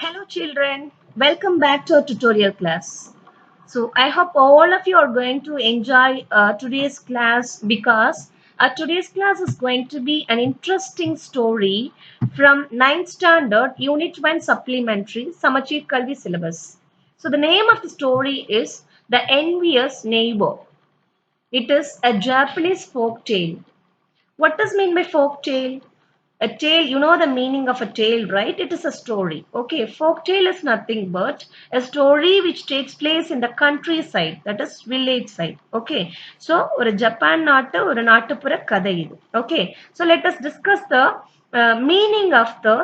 Hello children, welcome back to our tutorial class. So I hope all of you are going to enjoy today's class because today's class is going to be an interesting story from ninth standard unit 1 supplementary Samachir Kalvi syllabus. So the name of the story is The Envious Neighbor. It is a Japanese folk tale. What does mean by folk tale? A tale, you know the meaning of a tale, right? It is a story. Okay, folk tale is nothing but a story which takes place in the countryside, that is village side. Okay, so ஒரு Japan நாட்டு ஒரு நாட்டுப்புற கதை இது. Okay, so let us discuss the meaning of the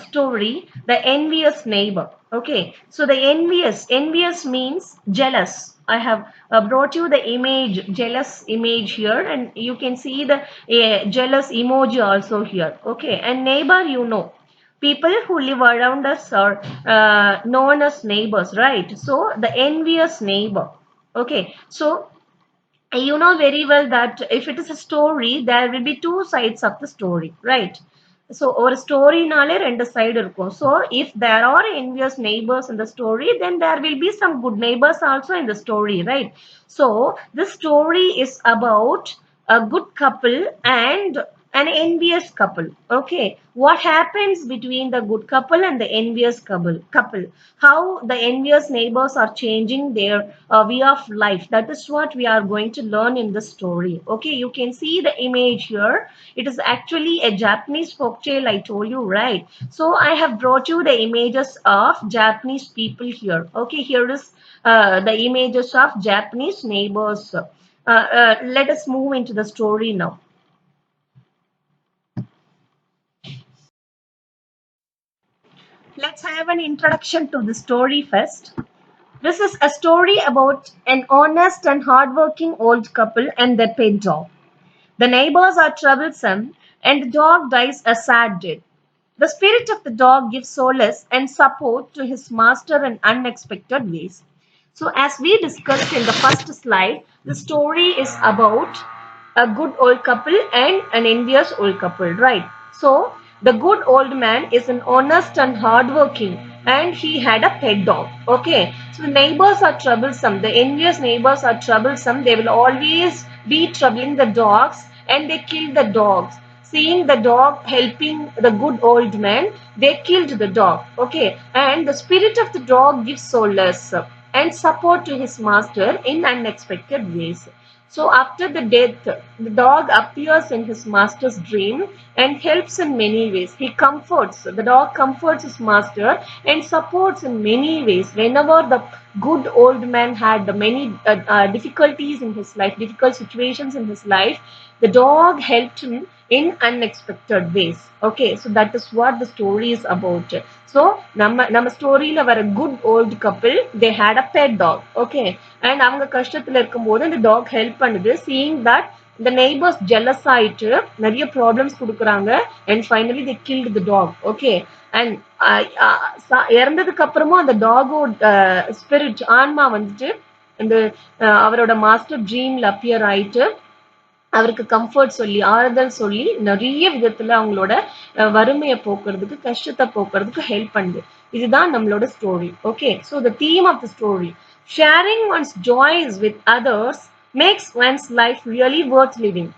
story, the envious neighbor. Okay, so the envious means jealous. I have brought you the image, jealous image here, and you can see the jealous emoji also here. Okay, and neighbor, you know, people who live around us are known as neighbors, right? So the envious neighbor. Okay, so you know very well that if it is a story, there will be two sides of the story, right? So ஒரு ஸ்டோரினாலே ரெண்டு side இருக்கும். So if there are envious neighbors in the story, then there will be some good neighbors also in the story, right? So this story is about a good couple and an envious couple. Okay, what happens between the good couple and the envious couple, how the envious neighbors are changing their way of life, that is what we are going to learn in the story. Okay, you can see the image here. It is actually a Japanese folktale, I told you, right? So I have brought you the images of Japanese people here. Okay, here is the images of Japanese neighbors. Let us move into the story now. Let's have an introduction to the story first. This is a story about an honest and hardworking old couple and their pet dog. The neighbors are troublesome, and the dog dies a sad death. The spirit of the dog gives solace and support to his master in unexpected ways. So, as we discussed in the first slide, the story is about a good old couple and an envious old couple, right? So, the good old man is an honest and hardworking, and he had a pet dog. Okay, so the neighbors are troublesome. The envious neighbors are troublesome. They will always be troubling the dogs, and they kill the dogs. Seeing the dog helping the good old man, they killed the dog. Okay, and the spirit of the dog gives solace and support to his master in unexpected ways. So after the death, the dog appears in his master's dream and helps in many ways. The dog comforts his master and supports in many ways. Whenever the good old man had many difficulties in his life, difficult situations in his life, the dog helped him in unexpected ways. Okay, so that is what the story is about. So நம்ம ஸ்டோரியில வர good old couple, they had a pet dog. Okay, and அவங்க கஷ்டத்துல இருக்கும்போது அந்த talk help பண்ணுது. Seeing that the neighbors jealous ஆயிட்டு நிறைய problems கொடுக்குறாங்க, and finally they killed the dog. Okay, and இறந்ததுக்கு அப்புறமும் அந்த டாகோட ஸ்பிரிட் ஆன்மா வந்துட்டு அந்த அவரோட மாஸ்டர் ட்ரீம்ல அப்பியர் ஆயிட்டு அவருக்கு கம்ஃபர்ட் சொல்லி ஆறுதல் சொல்லி நிறைய விதத்துல அவங்களோட வறுமையை போக்குறதுக்கு கஷ்டத்தை போக்குறதுக்கு ஹெல்ப் பண்ணுது. இதுதான் நம்மளோட story. Okay, so the theme of the story, sharing one's joys with others makes one's life really worth living.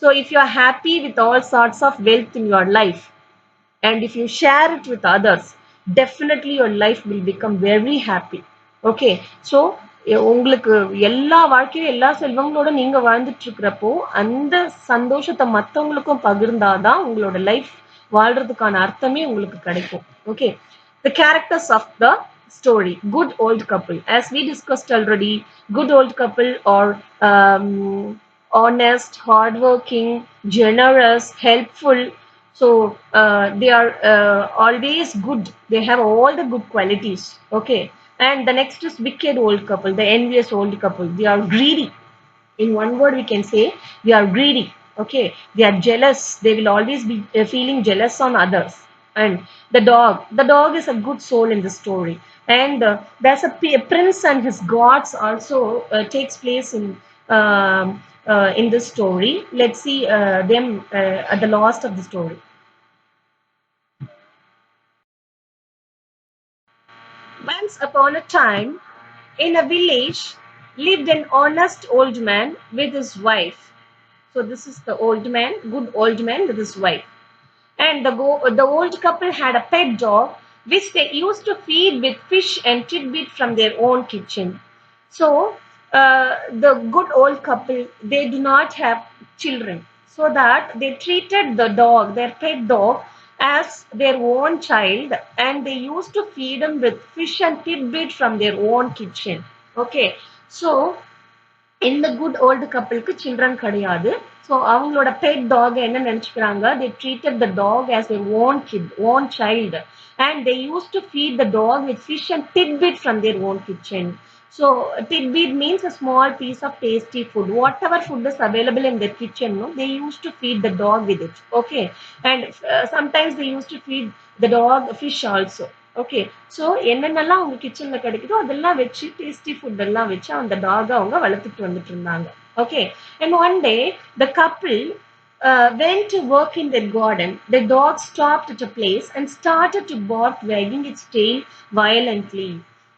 So if you are happy with all sorts of wealth in your life and if you share it with others, definitely your life will become very happy. Okay, so உங்களுக்கு எல்லா வாழ்க்கையும் எல்லா செல்வங்களோட நீங்க வாழ்ந்துட்டு இருக்கிறப்போ அந்த சந்தோஷத்தை மற்றவங்களுக்கும் பகிர்ந்தாதான் உங்களோட லைஃப் வாழ்றதுக்கான அர்த்தமே உங்களுக்கு கிடைக்கும். Okay, the characters of the story, good old couple, as we discussed already, good old couple are honest, hardworking, generous, helpful. So they are always good. They have all the good qualities. Okay, and the next is wicked old couple, the envious old couple. They are greedy. In one word, we can say they are greedy. Okay, they are jealous. They will always be feeling jealous on others. And the dog is a good soul in the story. And there's a prince and his gods also takes place in this story. Let's see them at the last of the story. Once upon a time, in a village, lived an honest old man with his wife. So this is the old man, good old man with his wife. And the old couple had a pet dog which they used to feed with fish and tidbit from their own kitchen. So the good old couple, they do not have children, so that they treated the dog, their pet dog, as their own child, and they used to feed him with fish and tidbit from their own kitchen. Okay, so இந்த good old கப்பலுக்கு children கிடையாது. So அவங்களோட bed talk என்ன நினைச்சுக்கிறாங்க, they treated the dog as their own kid, own child, and they used to feed the dog with fish and tidbit from their own kitchen. So tidbit means a small piece of tasty food. Whatever food is available in their kitchen, no, they used to feed the dog with it. Okay, and sometimes they used to feed the dog fish also. Okay, so என்னென்னலாம் அவங்க கிச்சன்ல கிடைக்குதோ அதெல்லாம் வச்சு tasty food எல்லாம் வச்சு அந்த டாகை அவங்க வளர்த்துட்டு வந்துட்டு இருந்தாங்க. Okay, and one day the couple went to work in their garden. The dog stopped at a place and started to bark, wagging its tail violently.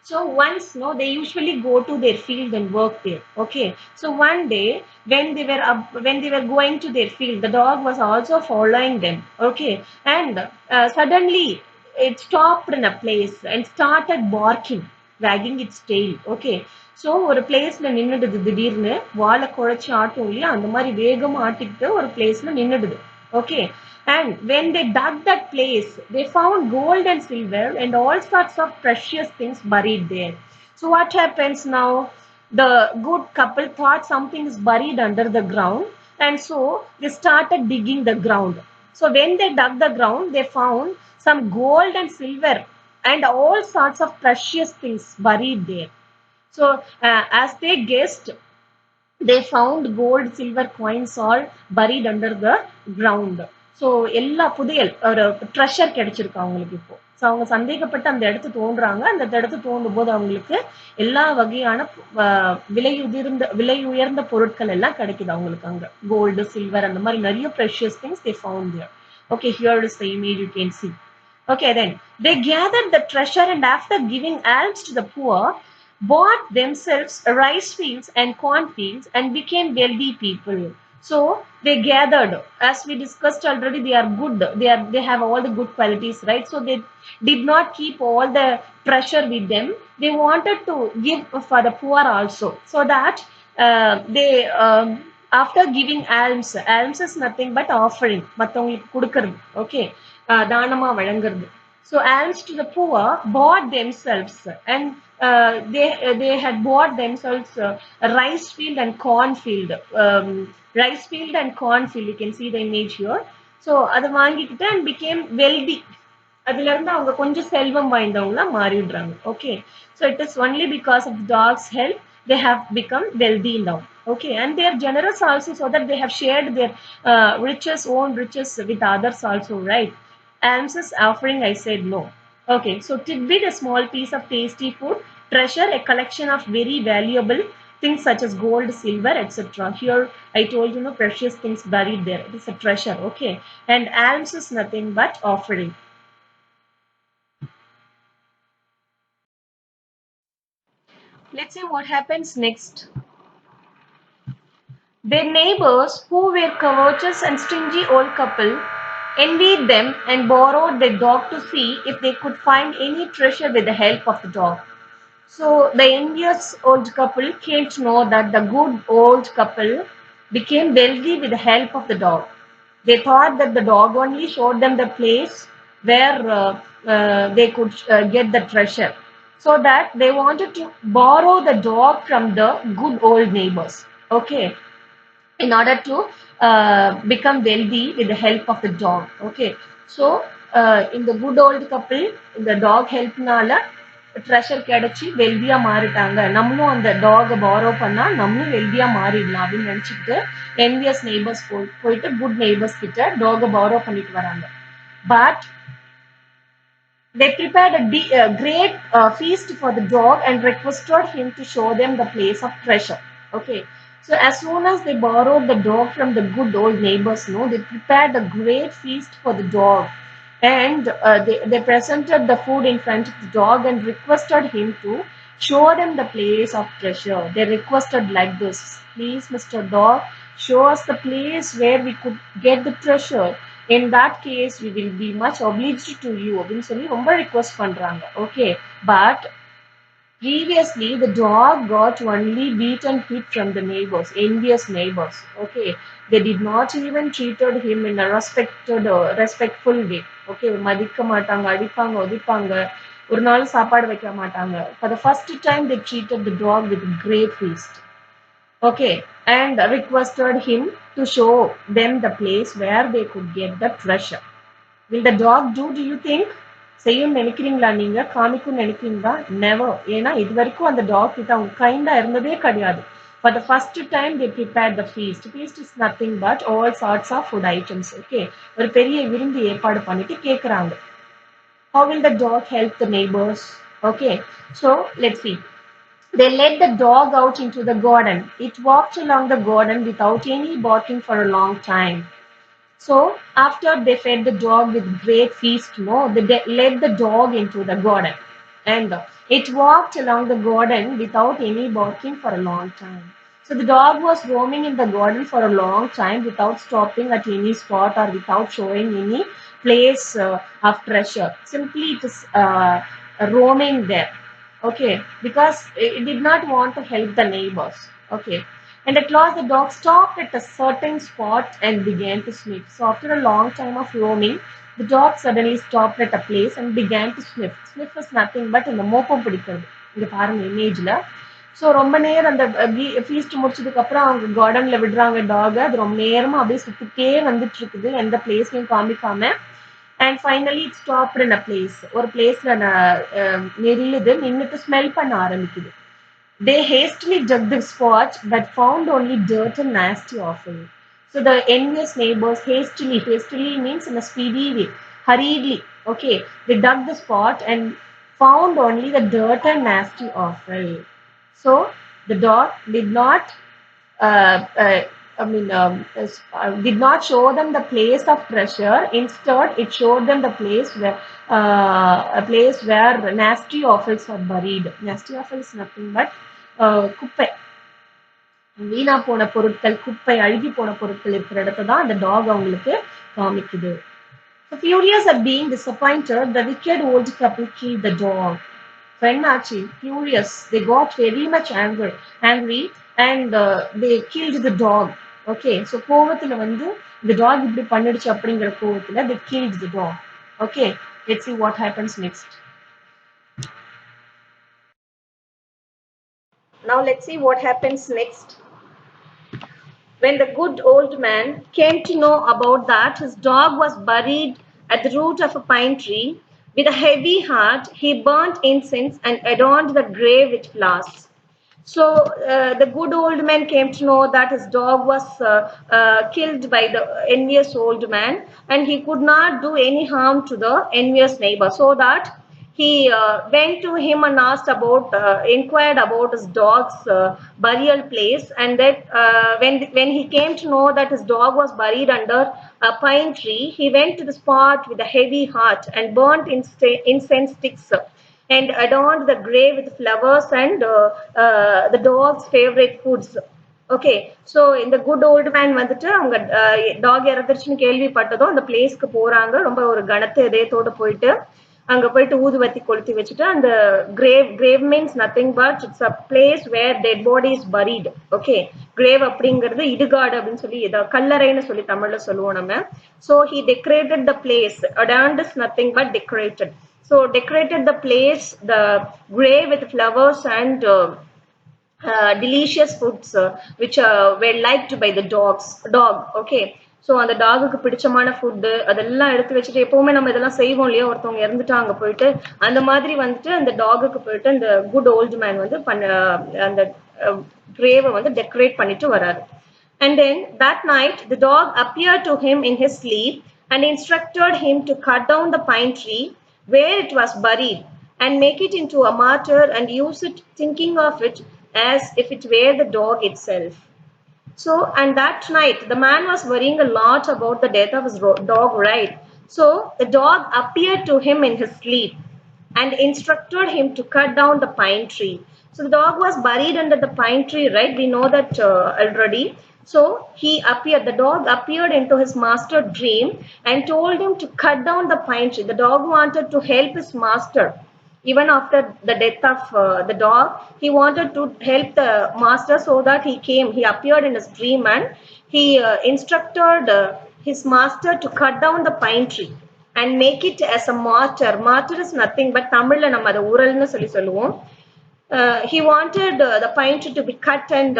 So once, no, they usually go to their field and work there. Okay, so one day when they were going to their field, the dog was also following them. Okay, and suddenly it stopped in a place and started barking, wagging its tail. Okay, so ஒரு பிளேஸ்ல நின்றுடுது, திடீர்னு வாழை குழைச்சி ஆட்டும் இல்லையா, அந்த மாதிரி வேகமா ஆட்டிக்கிட்டு ஒரு பிளேஸ்ல நின்றுடுது. Okay, and when they dug that place, they found gold and silver and all sorts of precious things buried there. So what happens now? The good couple thought something is buried under the ground, and so they started digging the ground. So when they dug the ground, they found some gold and silver and all sorts of precious things buried there. So as they guessed, they found gold, silver coins all buried under the ground. So எல்லா புதையல் ஒரு treasure கிடைச்சிருக்கு அவங்களுக்கு இப்போ. So அவங்க சந்தேகப்பட்டு அந்த இடத்து தோன்றாங்க. அந்த இடத்து தோண்டும் போது அவங்களுக்கு எல்லா வகையான விலை உயர்ந்த பொருட்கள் எல்லாம் கிடைக்குது அவங்களுக்கு அங்க. கோல்டு, சில்வர், அந்த மாதிரி நிறைய precious things they found there. Okay, here is the image you can see. Okay, then they gathered the treasure and after giving alms to the poor, bought themselves rice fields and corn fields and became wealthy people. So they gathered, as we discussed already, they are good, they have all the good qualities, right? So they did not keep all the treasure with them. They wanted to give for the poor also, so that they after giving alms is nothing but offering, மத்தவங்களுக்கு கொடுக்கிறது. Okay, தானமா வழங்குறது. So alms to the poor, bought themselves, and they had bought themselves a rice field and corn field. Rice field and corn field, you can see the image here. So அதை வாங்கிக்கிட்டு and became wealthy. அதுல இருந்து அவங்க கொஞ்சம் செல்வம் வாய்ந்தவங்களா மாறிடுறாங்க. Okay, so it is only because of the dog's help they have become wealthy now. Okay, and they are generous also, so that they have shared their own riches with others also, right? Alms is offering, I said no. Okay, so tidbit, a small piece of tasty food. Treasure, a collection of very valuable things such as gold, silver, etc. Here I told you, no, precious things buried there. It is a treasure. Okay, and alms is nothing but offering. Let's see what happens next. Their neighbors, who were covetous and stingy old couple, envied them and borrowed their dog to see if they could find any treasure with the help of the dog. So the envious old couple came to know that the good old couple became wealthy with the help of the dog. They thought that the dog only showed them the place where they could get the treasure. So that they wanted to borrow the dog from the good old neighbors. Okay, in order to become wealthy with the help of the dog. Okay, so in the good old couple, the dog helpனால treasure கிடைச்சி வெல்தியா மாறிட்டாங்க, நம்மளும் அந்த டாகை borrow பண்ணா நம்மளும் வெல்தியா மாறிடலாம் அப்படின்னு நினைச்சிட்டு என்வியஸ் நெய்பர்ஸ் போயிட்டு குட் நெய்பர்ஸ் கிட்ட டாகை பாரோ பண்ணிட்டு வராங்க. But they prepared a great feast for the dog and requested him to show them the place of treasure. Okay, so as soon as they borrowed the dog from the good old neighbors, no, they prepared a great feast for the dog and they presented the food in front of the dog and requested him to show them the place of treasure. They requested like this, please, Mr. Dog, show us the place where we could get the treasure. In that case, we will be much obliged to you. அப்படின்னு சொல்லி ரொம்ப request பண்றாங்க. Okay, but previously, the dog got only beaten hit from the neighbors, envious neighbors. Okay, they did not even treated him in a respectful way. Okay, மதிக்க மாட்டாங்க, அடிப்பாங்க, ஒதிப்பாங்க, ஒரு நாள் சாப்பாடு வைக்க மாட்டாங்க. For the first time, they treated the dog with great feast. Okay, and requested him to show them the place where they could get the treasure. Will the dog do you think? செய்யும்னு நினைக்கிறீங்களா நீங்க? காமிக்கும்னு நினைக்கிறீங்களா? Never. ஏன்னா இது வரைக்கும் அந்த talk கிட்ட அவங்க கைண்டா இருந்ததே கிடையாது. For the first time they prepared the feast. Feast is nothing but all sorts of food items. Okay. ஒரு பெரிய விருந்து ஏற்பாடு பண்ணிட்டு கேக்குறாங்க. How will the dog help the neighbors? Okay. So let's see. They led the dog out into the garden. It walked along the garden without any barking for a long time. So after they fed the dog with great feast, they led the dog into the garden, and it walked along the garden without any barking for a long time. So the dog was roaming in the garden for a long time without stopping at any spot or without showing any place of treasure. Simply it is roaming there. Okay, because it did not want to help the neighbors. Okay, and at last the dog stopped at a certain spot and began to sniff. So after a long time of roaming, the dog suddenly stopped at a place and began to sniff. Sniff was nothing but இந்த மோப்பம் பிடிக்கிறது. இங்க பாருங்க இமேஜ்ல. So ரொம்ப நேரம் அந்த feast முடிச்சதுக்கு அப்புறம் அவங்க கார்டன்ல விடுறாங்க டாக். அது ரொம்ப நேரமா அப்படியே சுத்திட்டே வந்துட்டு இருக்குது, எந்த பிளேஸ்லயும் காமிக்காம. And finally it stopped in a place. ஒரு பிளேஸ்ல நில்லுது, நின்னுட்டு ஸ்மெல் பண்ண ஆரம்பிக்குது. They hastily dug the spot but found only dirt and nasty offal. So the envious neighbors hastily means in a speedy way, hurriedly. Okay, they dug the spot and found only the dirt and nasty offal. So the dog did not uh, uh, did not show them the place of treasure. Instead, it showed them the place where a place where nasty offals are buried. Nasty offal is nothing but குப்பை, வீணா போன பொருட்கள், குப்பை, அழுகி போன பொருட்கள் இருக்கிற இடத்தை தான் அந்த டாக் அவங்களுக்கு காமிக்குது. So furious at being disappointed, the wicked old couple killed the dog. So என்னாச்சு? Furious, they got very much angry and they killed the dog. Okay, so கோவத்துல வந்து இந்த டாக் இப்படி பண்ணிடுச்சு அப்படிங்கிற கோவத்துல they killed the dog. Okay, let's see what happens next. Now let's see what happens next. When the good old man came to know about that his dog was buried at the root of a pine tree, with a heavy heart he burnt incense and adorned the grave with flowers. So the good old man came to know that his dog was killed by the envious old man, and he could not do any harm to the envious neighbor. So that he went to him and asked about, inquired about his dog's burial place, and that when he came to know that his dog was buried under a pine tree, he went to the spot with a heavy heart and burnt incense sticks and adorned the grave with flowers and the dog's favorite foods. Okay, so இந்த good old man வந்துட்டு அவங்க talk இறந்துருச்சுன்னு கேள்விப்பட்டதும் அந்த பிளேஸ்க்கு போறாங்க. ரொம்ப ஒரு கனத்த இதயத்தோடு போயிட்டு அங்க போயிட்டு ஊதுவத்தி கொளுத்தி வச்சுட்டு அந்த grave means nothing but it's a place where dead body is buried. Okay, grave அப்படிங்கிறது இடுகாடு அப்படின்னு சொல்லி கல்லறைன்னு சொல்லி தமிழ்ல சொல்லுவோம் நம்ம. So he decorated the place. Adorned is nothing but decorated. So decorated the place, the grave with flowers and delicious foods which were liked by the dog. Okay, so அந்த டாகுக்கு பிடிச்சமான ஃபுட்டு அதெல்லாம் எடுத்து வச்சுட்டு, எப்பவுமே நம்ம இதெல்லாம் செய்வோம் இல்லையா, ஒருத்தவங்க இறந்துட்டாங்க போயிட்டு அந்த மாதிரி வந்துட்டு அந்த டாகுக்கு போயிட்டு அந்த குட் ஓல்டு மேன் வந்து அந்த கிரேவை வந்து டெக்கரேட் பண்ணிட்டு வராரு. And then that night the dog appeared to him in his sleep and instructed him to cut down the pine tree where it was buried and make it into a martyr and use it, thinking of it as if it were the dog itself. So, and that night the man was worrying a lot about the death of his dog, right? So the dog appeared to him in his sleep and instructed him to cut down the pine tree. So the dog was buried under the pine tree, right? We know that already. So the dog appeared into his master dream and told him to cut down the pine tree. The dog wanted to help his master. Even after the death of the dog, he wanted to help the master, so that he appeared in his dream, and he instructed his master to cut down the pine tree and make it as a martyr. Martyr is nothing but தமிழ்ல நம்ம அதை உரல்னு சொல்லி சொல்லுவோம். He wanted the pine tree to be cut and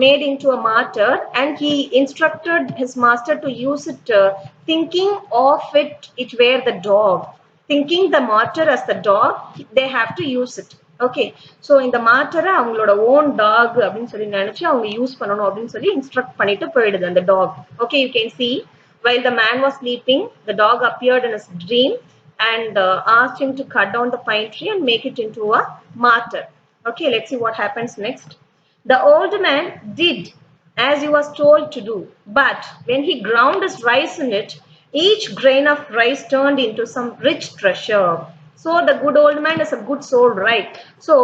made into a martyr, and he instructed his master to use it, thinking of it were the dog. Thinking the martyr as the dog, they have to use it. Okay, so இந்த மார்டரை அவங்களோட own talk அப்படின்னு சொல்லி நினைச்சு அவங்க use பண்ணணும் அப்படின்னு சொல்லி instruct பண்ணிட்டு போயிடுது அந்த talk. Okay, you can see while the man was sleeping, the dog appeared in his dream and asked him to cut down the pine tree and make it into a martyr. Okay, let's see what happens next. The old man did as he was told to do, but when he ground his rice in it, each grain of rice turned into some rich treasure. So the good old man is a good soul, right? So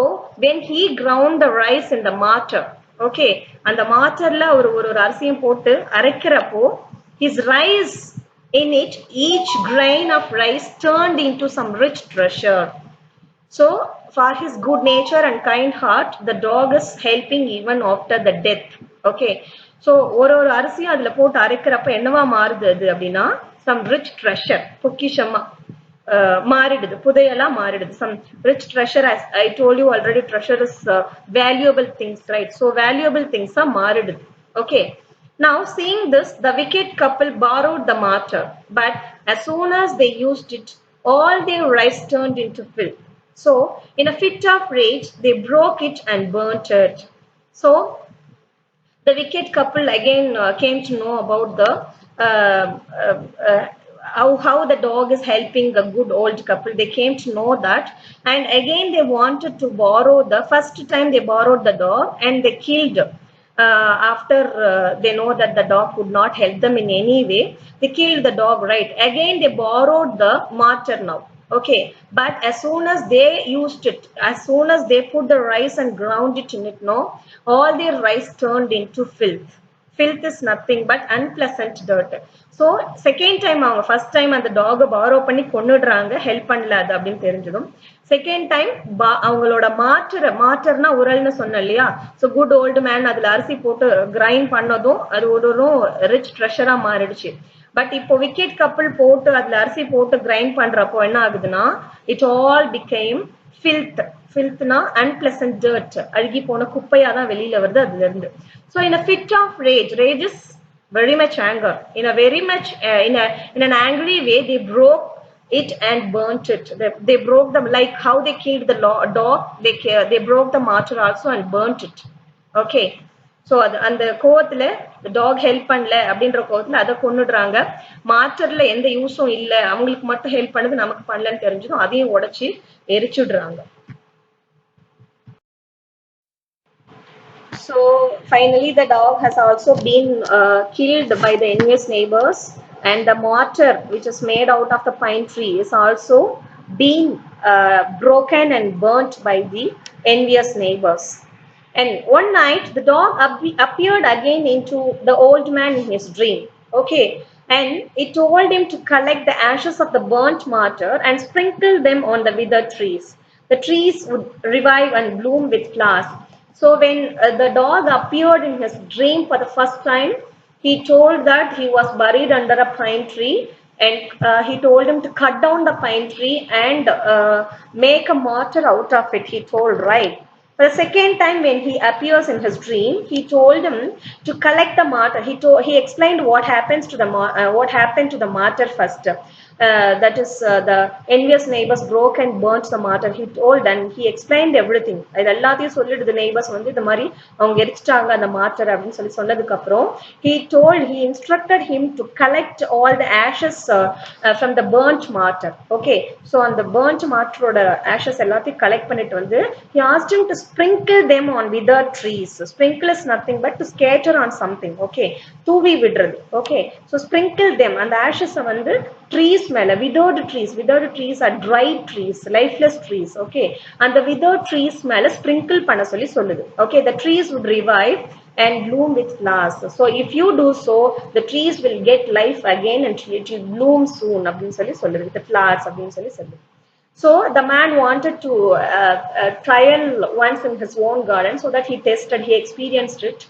when he ground the rice in the mortar, okay, and the mortarல ஒரு அரிசியும் போட்டு அரைக்கிறப்போ, his rice in it, each grain of rice turned into some rich treasure. So for his good nature and kind heart, the dog is helping even after the death. Okay, so ஒரு அரிசியும் அதுல போட்டு அரைக்கிறப்ப என்னவா மாறுது அது அப்படின்னா, some rich treasure, பொக்கிஷமா மாறிடுது, புதையலா மாறிடுது. Some rich treasure, as I told you already, treasure is valuable things, right? So valuable things are மாறிடுது. Okay, now seeing this, the wicked couple borrowed the mortar, but as soon as they used it, all their rice turned into filth. So in a fit of rage, they broke it and burnt it. So the wicked couple again came to know about the how the dog is helping the good old couple. They came to know that, and again they wanted to borrow. The first time they borrowed the dog and they killed. After they know that the dog could not help them in any way, they killed the dog, right? Again they borrowed the mortar now. Okay, but as soon as they used it, as soon as they put the rice and ground it in it, no, all their rice turned into filth. Filth is nothing but unpleasant dirt. So second time அவங்க first time அந்த டாக borrow பண்ணி கொன்னுடுறாங்க, help பண்ணல அது அப்படின்னு தெரிஞ்சதும். Second time அவங்களோட மாற்றர்னா உரல்னு சொன்ன இல்லையா? ஸோ குட் ஓல்டு மேன் அதுல அரிசி போட்டு கிரைண்ட் பண்ணதும் அது ஒரு ரிச் ட்ரெஷரா மாறிடுச்சு. பட் இப்போ விக்கெட் கப்பிள் போட்டு அதுல அரிசி போட்டு கிரைண்ட் பண்றப்போ என்ன ஆகுதுன்னா, இட் ஆல் பிகேம் ஃபில்த். ஃபில்த்னா அன்பிளசன்ட் டர்ட், அழுகி போன குப்பையா தான் வெளியில வருது அதுல இருந்து. So in a fit of rage, rage is very much anger, in a very much in an angry way, they broke it and burnt it. They broke them, like how they killed the dog, they broke the martyr also and burnt it. Okay, so அந்த கோவத்துல the dog help பண்ணல அப்படின்ற கோவத்துல அதை கொன்னுடுறாங்க. மார்டர்ல எந்த யூஸும் இல்ல, அவங்களுக்கு மட்டும் ஹெல்ப் பண்ணது நமக்கு பண்ணலன்னு தெரிஞ்சதும் அதையும் உடைச்சு எரிச்சுடுறாங்க. So finally the dog has also been killed by the envious neighbors, and the mortar which is made out of the pine tree is also been broken and burnt by the envious neighbors. And one night the dog appeared again into the old man in his dream. Okay, and it told him to collect the ashes of the burnt mortar and sprinkle them on the withered trees. The trees would revive and bloom with flowers. So when the dog appeared in his dream for the first time, he told that he was buried under a pine tree, and he told him to cut down the pine tree and make a mortar out of it, he told, right? For the second time when he appears in his dream, he told him to collect the mortar. He explained what happened to the mortar first. That is the envious neighbors broke and burnt the mortar, he told, and he explained everything. இது எல்லாத்தையும் சொல்லிட்டு the neighbors வந்து இந்த மாதிரி அவங்க எரிச்சிட்டாங்க அந்த mortar அப்படின்னு சொல்லி சொன்னதுக்கு அப்புறம் he instructed him to collect all the ashes from the burnt mortar. Okay, so அந்த burnt mortar ashes எல்லாத்தையும் கலெக்ட் பண்ணிட்டு வந்து he asked him to sprinkle them on withered trees. Sprinkle is nothing but to scatter on something. Okay, தூவி விடுறது. Okay, so sprinkle them, அந்த ashes வந்து trees மேல withered trees are dry trees, lifeless trees. Okay, and the withered trees மேல sprinkle பண்ண சொல்லி சொல்லுது. Okay, the trees would revive and bloom with flowers. So if you do so, the trees will get life again and it will bloom soon அப்படின்னு சொல்லி சொல்லுது, with the flowers அப்படின்னு சொல்லி சொல்லுது. So the man wanted to trial once in his own garden, so that he experienced it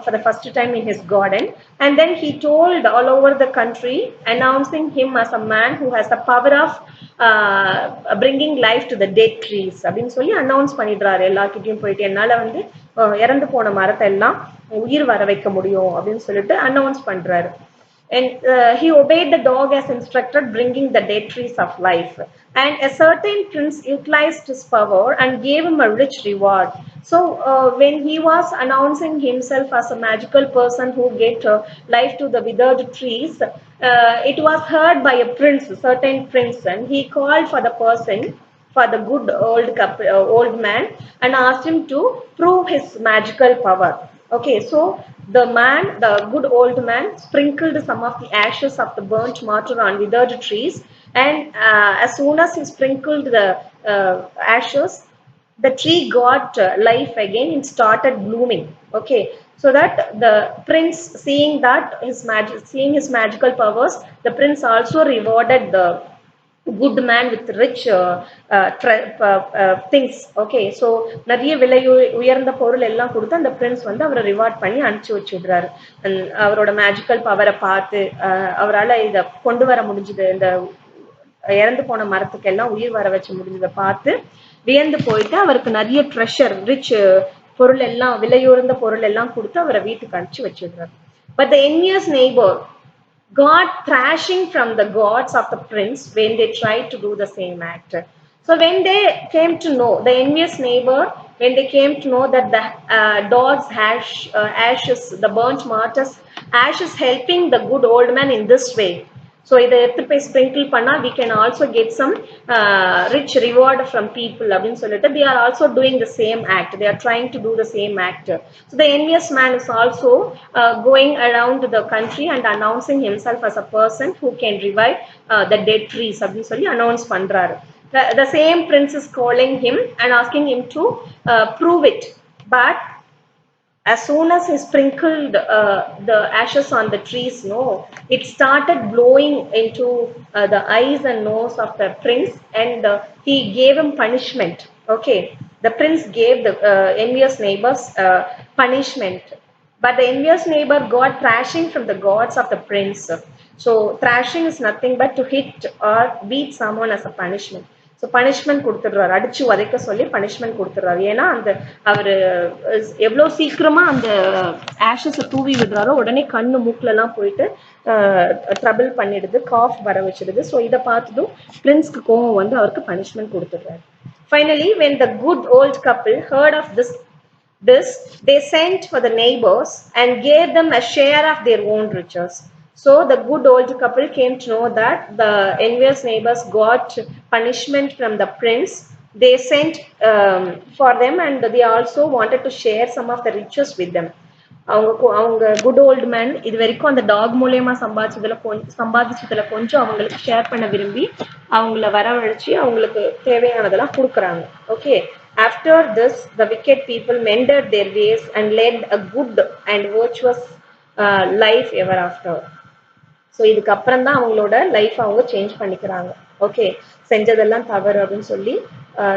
for the first time in his garden, and then he told all over the country, announcing him as a man who has the power of bringing life to the dead trees அப்படின்னு சொல்லி announce பண்ணிடுறாரு எல்லார்கிட்டயும் போயிட்டு, என்னால வந்து இறந்து போன மரத்தை எல்லாம் உயிர் வர வைக்க முடியும் அப்படின்னு சொல்லிட்டு அனௌன்ஸ் பண்றாரு. And he obeyed the dog as instructed, bringing the dead trees of life. And a certain prince utilized his power and gave him a rich reward. So when he was announcing himself as a magical person who gave life to the withered trees, it was heard by a prince, a certain prince, and he called for the person, for the good old man, and asked him to prove his magical power. Okay, so the good old man, sprinkled some of the ashes of the burnt mortar on withered trees, and as soon as he sprinkled the ashes, the tree got life again and started blooming. Okay, so that the prince, seeing his magical powers, the prince also rewarded the good man with rich things. Okay, so நிறைய விலை உயர்ந்த பொருள் எல்லாம் கொடுத்து அந்த Prince வந்து அவரை reward பண்ணி அனுப்பிச்சு வச்சிடுறாரு. அவரோட மேஜிக்கல் பவரை பார்த்து அவரால் இதை கொண்டு வர முடிஞ்சது, இந்த இறந்து போன மரத்துக்கு எல்லாம் உயிர் வர வச்சு முடிஞ்சதை பார்த்து வியந்து போயிட்டு அவருக்கு நிறைய ட்ரெஷர், ரிச் பொருள் எல்லாம், விலையுயர்ந்த பொருள் எல்லாம் கொடுத்து அவரை வீட்டுக்கு அனுப்பிச்சு வச்சிடுறாரு. But the envious neighbor got thrashing from the gods of the prince when they tried to do the same act. So when they came to know, the envious neighbor, when they came to know that the dog's ashes, the burnt martyrs ashes helping the good old man in this way, so இதை எடுத்து போய் sprinkle பண்ணா we can also get some rich reward from people அப்படின்னு சொல்லிட்டு they are also doing the same act, they are trying to do the same act. So the envious man is also going around the country and announcing himself as a person who can revive the dead trees அப்படின்னு சொல்லி announce பண்றாரு. The same prince is calling him and asking him to prove it, but as soon as he sprinkled the ashes on the trees, it started blowing into the eyes and nose of the prince, and he gave him punishment. Okay, the prince gave the envious neighbors punishment, but the envious neighbor got thrashing from the gods of the prince. So thrashing is nothing but to hit or beat someone as a punishment. So punishment கொடுத்துடுறாரு, அடிச்சு உதைக்க சொல்லி punishment கொடுத்துடுறாரு. ஏன்னா அந்த அவர் எவ்வளோ சீக்கிரமா அந்த ஆஷஸை தூவி விடுறாரோ உடனே கண்ணு மூக்கிலலாம் போயிட்டு ட்ரபிள் பண்ணிடுது, காஃப் வர வச்சிடுது. ஸோ இதை பார்த்ததும் பிரின்ஸ்க்கு கோவம் வந்து அவருக்கு punishment கொடுத்துடுறாரு. Finally, when the good old couple heard of this, they sent for the neighbors and gave them a share of their own riches. So the good old couple came to know that the envious neighbors got punishment from the prince. They sent for them, and they also wanted to share some of the riches with them. அவங்க good old man இது வரைக்கும் அந்த talk மூலயமா சம்பாதிச்சதுல கொஞ்சம் அவங்களுக்கு share பண்ண விரும்பி அவங்கள வரவழைச்சி அவங்களுக்கு தேவையானதெல்லாம் கொடுக்குறாங்க. Okay, after this the wicked people mended their ways and led a good and virtuous life ever after. So இதுக்கப்புறம் தான் அவங்களோட லைஃப் அவங்க சேஞ்ச் பண்ணிக்கிறாங்க. ஓகே, செஞ்சதெல்லாம் தவறு அப்படின்னு சொல்லி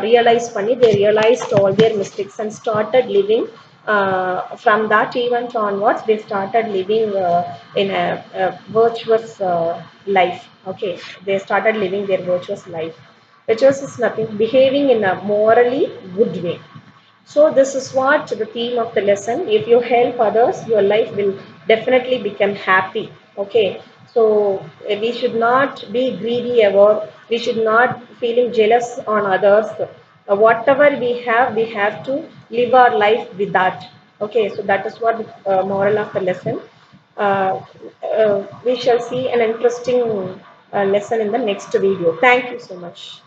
ரியலைஸ் பண்ணி they realized all their mistakes and started living. From that event onwards, they started living in a virtuous life. Okay, they started living their virtuous life. Virtuous is nothing, behaving in a morally good way. So this is what the theme of the lesson. If you help others, your life will definitely become happy. Okay, so we should not be greedy ever. We should not feeling jealous on others. Whatever we have to live our life with that. Okay, so that is what the moral of the lesson. We shall see an interesting lesson in the next video. Thank you so much.